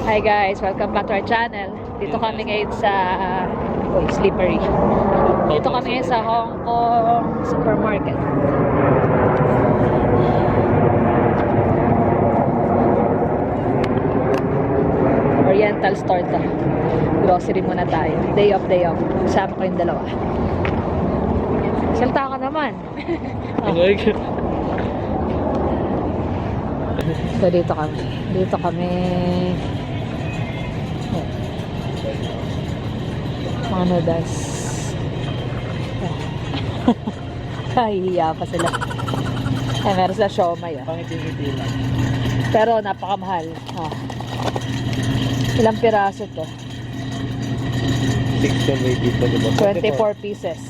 Hi guys, welcome back to our channel. Dito kami ngayon sa Slippery. Dito kami ngayon sa Hong Kong Supermarket. Oriental store to. Grocery muna tayo. Day off. Kasama ko yung dalawa. Salta ka naman. So dito kami. Mga noodles. Ay, hiya pa sila. Ay, meron sila siomay. Pangiti-ngiti lang. Pero napakamahal. Ilang piraso to? 6 may dito, diba? 24 pieces.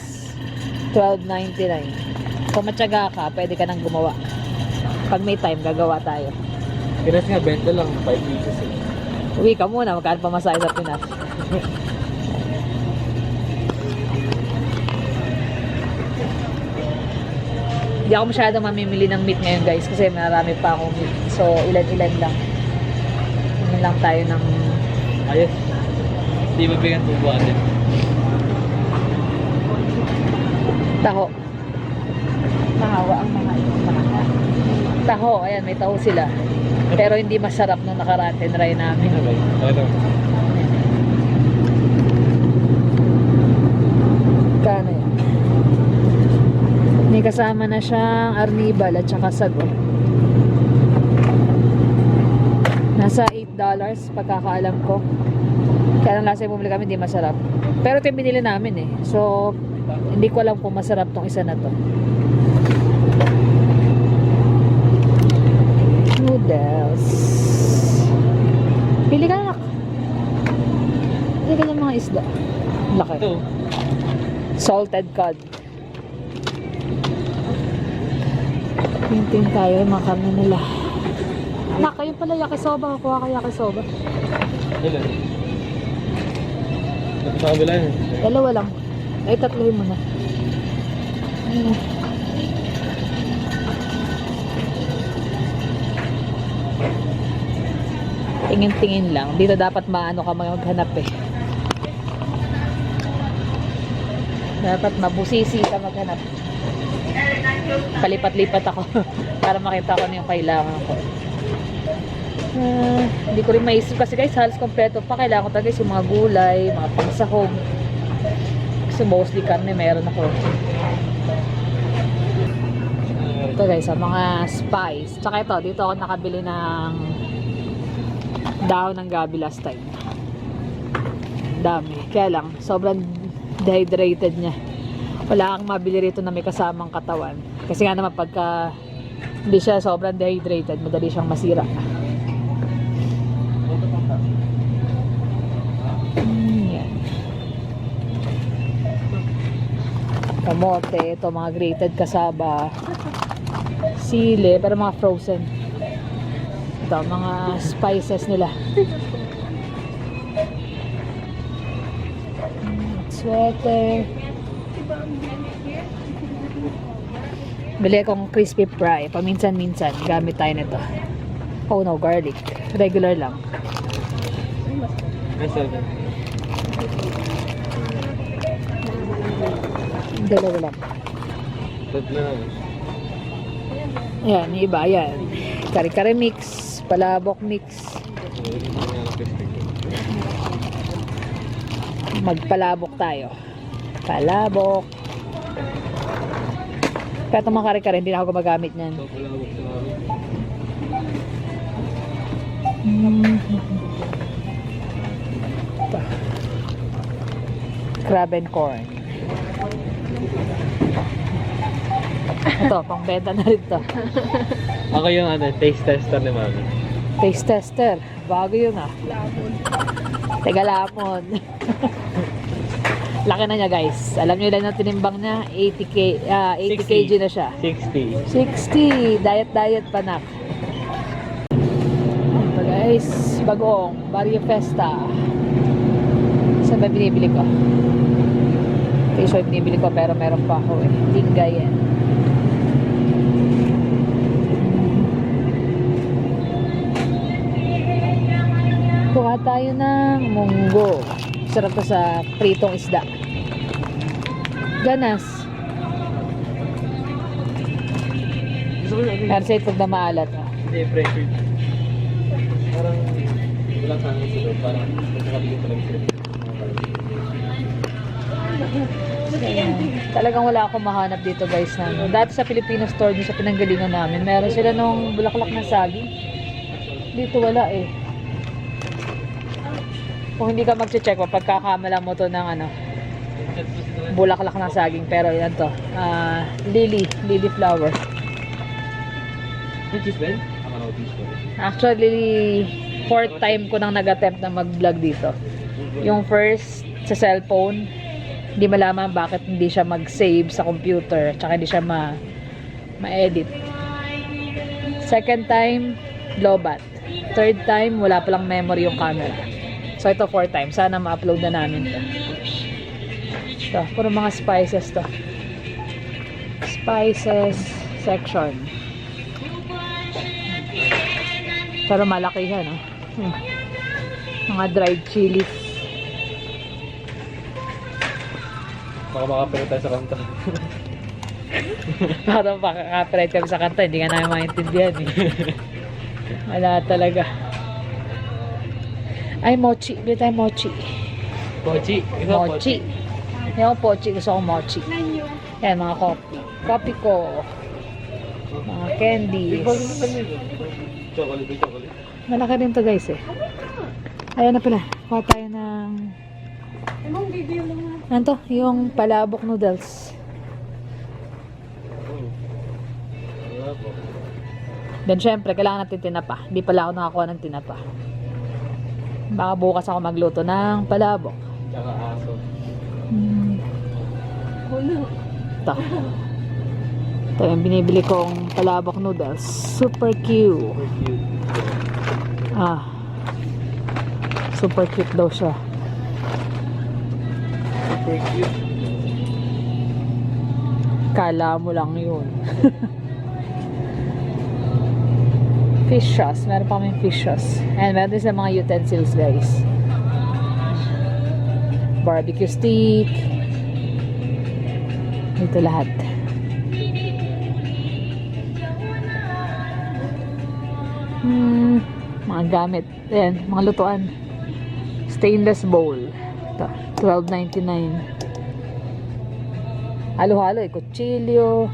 $12.99. Kung matyaga ka, pwede ka nang gumawa. Pag may time, gagawa tayo. Pinas nga, 20 lang. 5 pieces eh. Uwi ka muna, magkano pa masahe sa Pinas. Hindi ako masyadong mamimili ng meat ngayon guys kasi marami pa akong meat. So ilan-ilan lang. Ilan lang tayo ng Ayos. Hindi ba bigyan tubuhatin? taho. Mahawa ang mga taho. Ayan, may taho sila. Pero hindi masarap nung nakaraan tinry namin. Okay. Ano? Kano yan? May kasama na siyang arnibal at saka sago. Nasa $8 pagkakaalam ko. Kaya lang last time bumili kami, hindi masarap. Pero ito yung binili namin eh. So, hindi ko alam kung masarap tong isa na to. Noodles. Pili ka na. Pili ka ng mga isda. Laki. Ito. Salted cod. Tingin tayo yung mga karne nila. Kayo pala yakisoba. Kuha ka yakisoba. Ilan? Ito sa kabila yun. Dalawa lang. Ay, tatlohin mo na. Ayun. Tingin-tingin lang. Dito dapat maano ka maghanap eh. Dapat mabusisi ka maghanap. Palipat-lipat ako para makita ko na yung kailangan ko. Hindi ko rin maisip kasi guys, halos kompleto pa. Kailangan ko talaga yung mga gulay, mga pangsahog. Kasi mostly karne meron ako. Ito guys, mga spice. Tsaka ito, dito ako nakabili ng dahon ng gabi last time. Dami. Kaya lang, sobrang dehydrated niya. Wala kang mabili rito na may kasamang katawan. Kasi nga naman pagka hindi siya sobrang dehydrated, madali siyang masira. Yan. Kamote, ito mga grated kasaba. Sili, pero mga frozen. Ito, mga spices nila. Sweater. Bili akong crispy fry. Paminsan-minsan. Gamit tayo nito. Oh no, garlic. Regular lang. Nasa ba? Dalawa lang. Tatlo na. Ayan, yung iba. Ayan. Kare-kare mix. Palabok mix. Magpalabok tayo. Palabok. Kaya itong mga kare-kare, hindi na ako gumagamit niyan. Ito pala ako sa namin. Ito. Crab and corn. Ito, pang benta na rin to. Ako yung taste tester ni Mami. Taste tester. Bago yun ah. Lamon. Teka lamon. Laki na niya guys. Alam niyo ilan ang tinimbang niya? 80 kg na siya. 60. 60. Diet panak. Ito guys. Bagong. Barrio Festa. Saan ba binibili ko? T-shirt binibili ko pero meron pa ako eh. Lingga yan. tayo ng munggo. Sarap to sa pritong isda. Ganas. Gusto ko yung Pero sa ito na maalat. hindi, pressure. Parang walang hangin sa loob. Parang magkakabigyan talaga sila. Ayan. Talagang wala akong mahanap dito guys na ano. Dati sa Filipino store dun sa pinanggalingan namin, meron sila nung bulaklak na saging. Dito wala eh. Kung hindi ka mag-check, pagkakamala mo to ng ano, bulaklak ng saging. Pero yan to, lily flower. Yung cheese bell? Ako na cheese bell. Actually, 4th time ko nang nag-attempt na mag-vlog dito. Yung first sa cellphone, hindi malaman bakit hindi siya mag-save sa computer, tsaka hindi siya ma-edit. Second time, lowbat. Third time, wala palang memory yung camera. So ito 4th time. Sana ma-upload na namin to. Ito, puro mga spices to. Spices section. Pero malakihan, no? Mga dried chilies. Baka makapira tayo sa kanta. Para makaka-copyright kami sa kanta, hindi ka namin maintindihan eh. Wala talaga. Ay, mochi. Bili tayo mochi. Pochi. Mochi. Yung pochi, gusto ko mochi. Yan, mga coffee. Coffee ko. Mga candies. Chocolate. Malaki din to guys eh. Ayan na pala. Kuha tayo ng... Ano to? Yung palabok noodles. Wala po. Then syempre, kailangan natin tinapa. Hindi pala ako nakakuha ng tinapa. Baka bukas ako magluto ng palabok. Tsaka aso. Ito. Ito yung binibili kong palabok noodles. Super cute. Super cute. Super cute daw siya. Super cute. Kala mo lang yun. Fish sauce. Meron pa kaming fish sauce. And meron din sa mga utensils guys. Barbecue stick. Ito lahat. Mga gamit. Ayan, mga lutuan. Stainless bowl. Ito, $12.99. Halo-halo eh. Kutsilyo.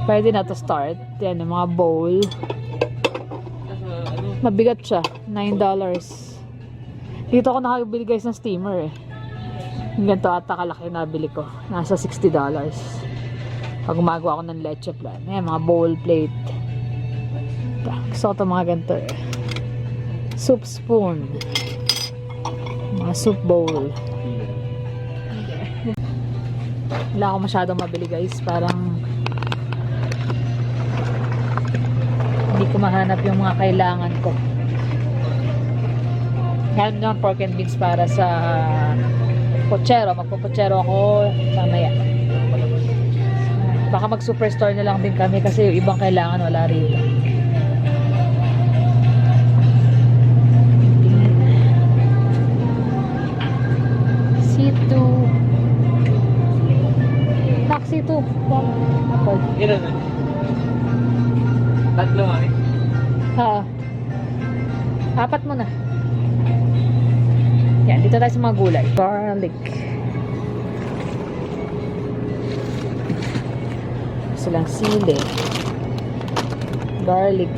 Pwede na to start. Yan, yung mga bowl. Mabigat siya. $9. Dito ako nakabili guys ng steamer eh. Yung ganito ata kalaki na bili ko. Nasa $60. Pag gumagawa ako ng leche plan. Ayan, mga bowl plate. Gusto ko ito mga ganito eh. Soup spoon. Mga soup bowl. Wala ako masyadong mabili guys. Parang hindi ko mahanap yung mga kailangan ko. Ngayon yung pork and beans para sa pochero. Magpo-pochero ako mamaya. Baka mag-superstore na lang din kami kasi yung ibang kailangan wala rito. C2. Taxi 2. Ilan na? Tatlo nga eh. Ha. 4 mo na. Yan, dito tayo sa mga gulay. Garlic. Silang sili. Garlic.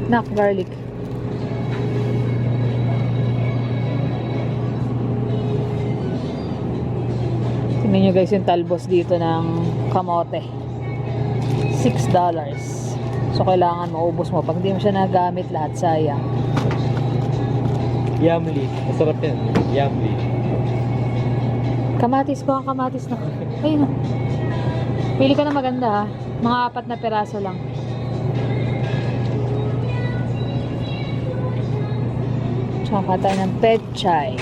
Garlic. Tingnan nyo guys yung talbos dito ng kamote. $6. So kailangan maubos mo. Pag hindi mo siya nagamit lahat, sayang. Yumly. Masarap yan. Yumly. Kamatis ko, kamatis na. Ayun. Pili ka na maganda ha. Mga 4 na peraso lang. Tsaka tayo ng pechay.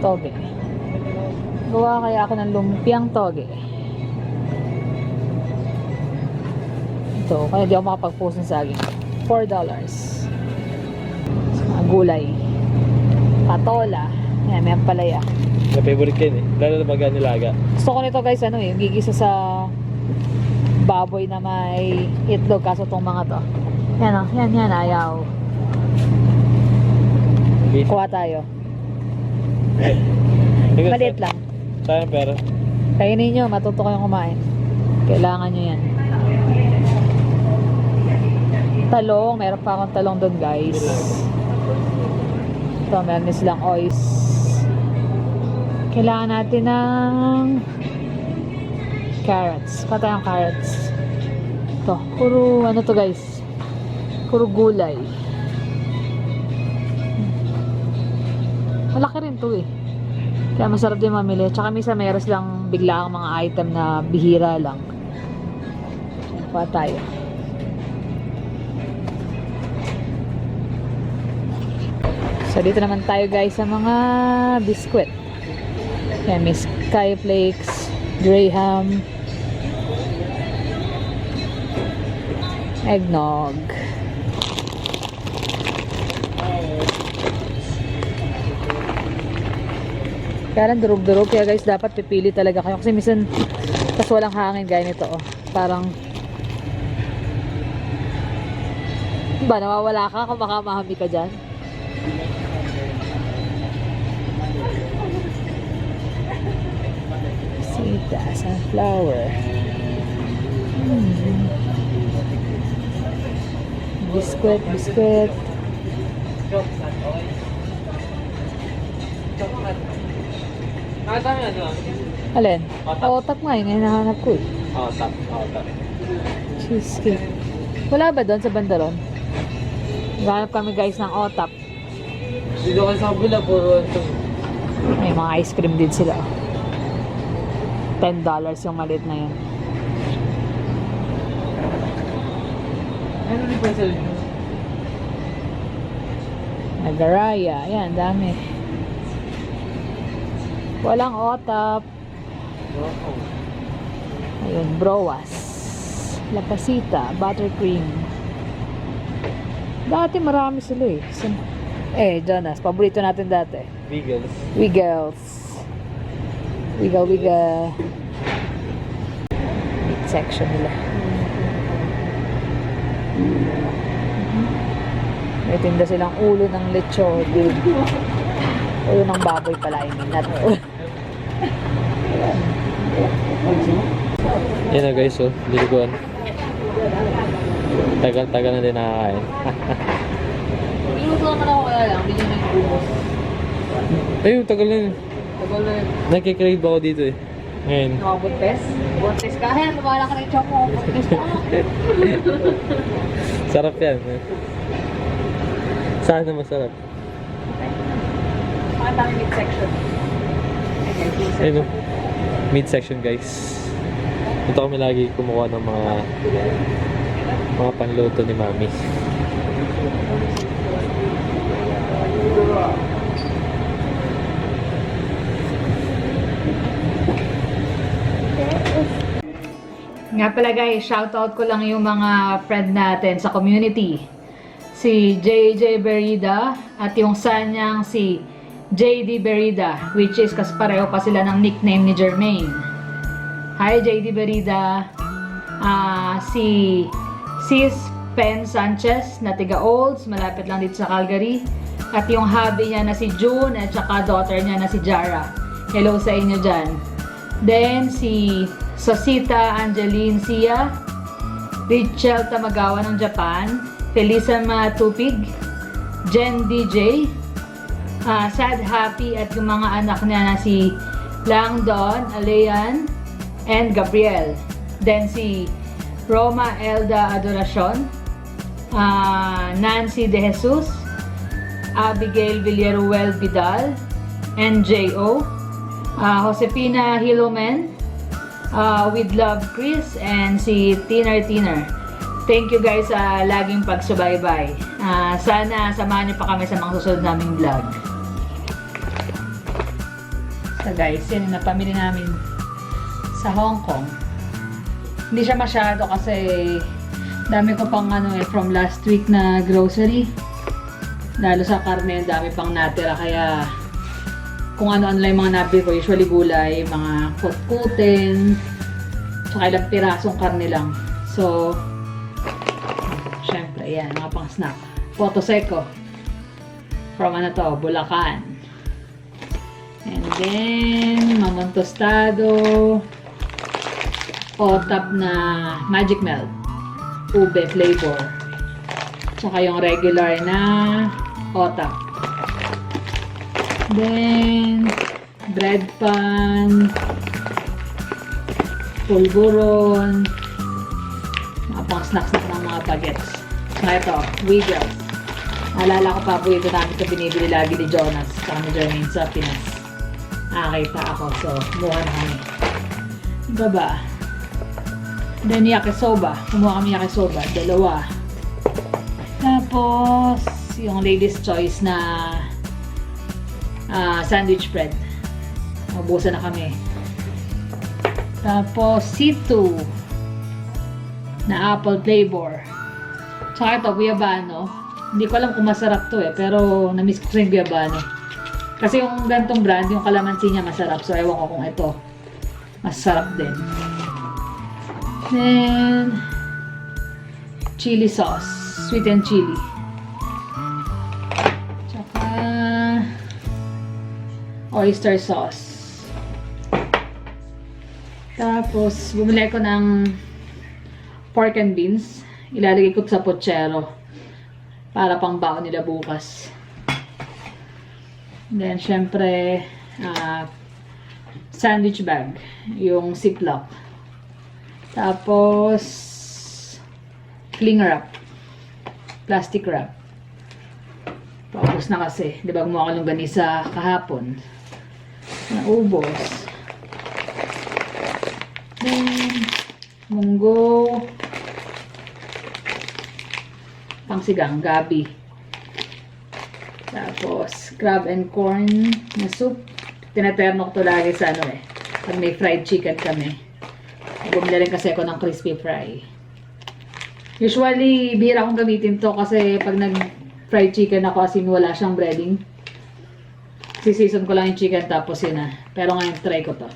toge. Gawa kaya ako ng lumpiang toge. Ito, kaya di ako makapag-post ng saging. $4. Mga gulay. Patola. Yan, may palaya. Na favorite ko yun eh. Lalo na pag nilaga. Gusto ko nito guys, ano eh, gigisa sa baboy na may itlog, kaso tong mga to. Yan o, yan, ayaw. Kuha tayo. Maliit lang. Sayang pera. Kainin nyo, matuto kayong kumain. Kailangan nyo yan. Talong, meron pa akong talong doon guys. Ito, meron din silang oys. Kailangan natin ng carrots. Pa tayong carrots. Ito, puro ano to guys. Puro gulay. Malaki rin to eh. Kaya masarap din mamili. Tsaka minsan meron lang bigla ang mga item na bihira lang. Pa tayo. So dito naman tayo guys sa mga biskwit. Yan, may Skyflakes, Graham, eggnog. Kaya lang durog-durog. Kaya guys, dapat pipili talaga kayo. Kasi minsan, tas walang hangin gaya nito. Oh. Parang, ba, nawawala ka kung baka mahami ka dyan? Sita, sunflower. Biscuit. Dami ano? Alin? Otak. Otak nga, yun hinahanap ko eh. Otak. Cheesecake. Wala ba doon sa bandaron? Hanap kami guys ng otak. Dito ka sa kabila, puro ito. May mga ice cream din sila. $10 yung maliit na yun. Ano rin pa sa inyo? Nagaraya. Ayan, dami. Walang otap. Ayun, broas. Lapasita, buttercream. Dati marami sila eh. Jonas, paborito natin dati. Wiggles. Wiggle. Meat section nila. May tinda silang ulo ng lechon. Ulo ng baboy pala. Not Yan na guys, oh. Diliguan. Tagal na din nakakain. Inuto naman ako kaya lang. Hindi nyo na yung ubos. Ayun, tagal na yun. Tagal na yun. Nagkikrave ako dito eh. Ngayon. Nakabuntes? Buntes ka. Ayan, lumala ka ng chok mo. Buntes ka. Sarap yan. Sana masarap. Pakita meat section. Ayun oh. Meat section guys. Ito kami lagi kumuha ng mga panluto ni Mami. Nga pala guys, shoutout ko lang yung mga friend natin sa community. Si JJ Berida at yung son niyang si JD Berida, which is kasi pareho pa sila ng nickname ni Jermaine. Hi JD Berida. Si Sis Pen Sanchez na tiga Olds, malapit lang dito sa Calgary. At yung hubby niya na si June at saka daughter niya na si Jara. Hello sa inyo dyan. Then si Sosita Angeline Sia, Richel Tamagawa ng Japan, Felisa Matupig, Jen DJ, Sad Happy at yung mga anak niya na si Langdon, Alean, and Gabriel. Then si Roma Elda Adoracion, Nancy De Jesus, Abigail Villaruel Vidal, and J.O., Josefina Hilomen, with love Chris, and si Tiner. Thank you guys sa laging pagsubaybay. Sana samahan niyo pa kami sa mga susunod naming vlog. So guys, yan yung napamili namin sa Hong Kong. Hindi siya masyado kasi dami ko pang from last week na grocery. Lalo sa karne, dami pang natira. Kaya kung ano-ano lang yung mga nabili ko, usually gulay, mga kutkutin, tsaka ilang pirasong karne lang. So, syempre, yan, mga pang snack. Poto Seco. From Bulacan. And then, Mamon Tostado. Otap na Magic Melt. Ube flavor. Tsaka yung regular na Otap. Then, bread pan. Pulburon. Mga pang snack-snack ng mga bagets. Tsaka ito, Wiggles. Naalala ko pa po ito namin ito binibili lagi ni Jonas sa ni Jermaine sa Pinas. Nakakita ako. So, kumuha na kami. Iba ba? Then, yakisoba. Kumuha kami yakisoba. 2. Tapos, yung Ladies' Choice na sandwich bread. Mabusan na kami. Tapos, C2 na apple flavor. Tsaka ito, guyabano. Hindi ko alam kung masarap to pero na-miss ko yung guyabano. Kasi yung gantong brand, yung kalamansi niya masarap. So, ewan ko kung ito. Masarap din. Then, chili sauce. Sweet and chili. Tsaka, oyster sauce. Tapos, bumili ko ng pork and beans. Ilalagay ko sa pochero. Para pang baon nila bukas. Then, syempre, sandwich bag. Yung Ziploc. Tapos, cling wrap. Plastic wrap. Paubos na kasi. Di ba gumawa ko ng ganisa kahapon. Naubos. Then, munggo. Pangsigang, gabi. Tapos, crab and corn na soup. Tinaterno ko to lagi sa pag may fried chicken kami. Bumili rin kasi ako ng crispy fry. Usually, bihira akong gamitin to kasi pag nag-fried chicken ako as in wala siyang breading. Sisison ko lang yung chicken tapos yun na. Pero ngayon try ko to.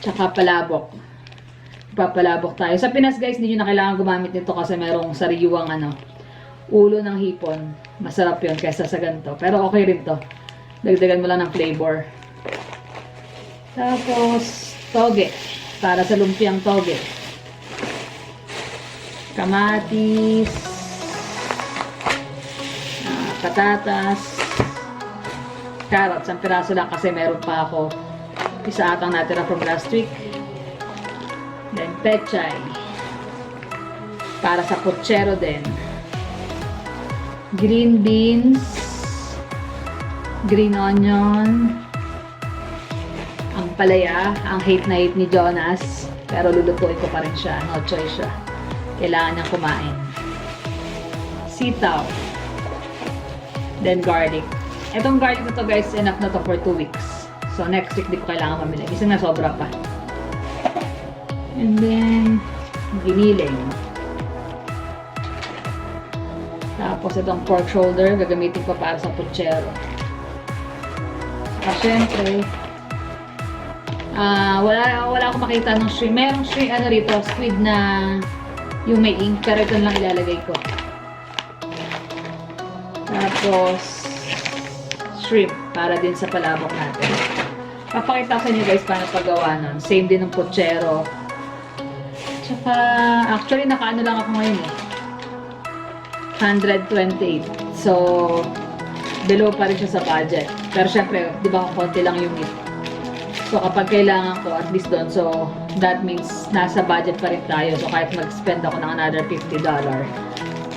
Tsaka palabok. Papalabok tayo. Sa Pinas guys, hindi nyo na kailangan gumamit nito kasi merong sariwang ulo ng hipon. Masarap yun kaysa sa ganito. Pero okay rin to. Dagdagan mo lang ng flavor. Tapos, toge. Para sa lumpiang toge. Kamatis. Patatas. Carrots. Ang piraso lang kasi meron pa ako. Isa atang natira from last week. Then, pechay. Para sa pochero din. Green beans. Green onion. Ang palaya. Ang hate na hate ni Jonas. Pero lulutuin ko pa rin siya. No choice siya. Kailangan niyang kumain. Sitaw. Then, garlic. Itong garlic na to guys, enough na to for 2 weeks. So, next week di ko kailangan mamili. Isang na sobra pa. And then, giniling. Tapos, itong pork shoulder, gagamitin ko para sa pochero. Saka, syempre, wala akong makita ng shrimp. Merong shrimp, rito, squid na yung may ink, pero ito lang ilalagay ko. Tapos, shrimp, para din sa palabok natin. Papakita ko sa inyo guys paano paggawa nun. Same din ng pochero. Tsaka, actually, nakaano lang ako ngayon 128. So, below pa rin siya sa budget. Pero syempre, di ba konti lang yung meat. So, kapag kailangan ko, at least doon, so, that means nasa budget pa rin tayo. So, kahit mag-spend ako ng another $50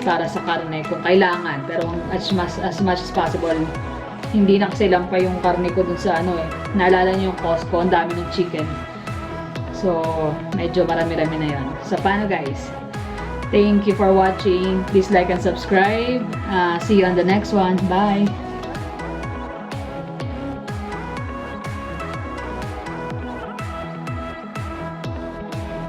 para sa karne kung kailangan. Pero as much as possible, hindi na kasi lang pa yung karne ko dun sa naalala niyo yung Costco, ang dami ng chicken. So, medyo marami-rami na yun. So, paano guys? Thank you for watching. Please like and subscribe. See you on the next one. Bye!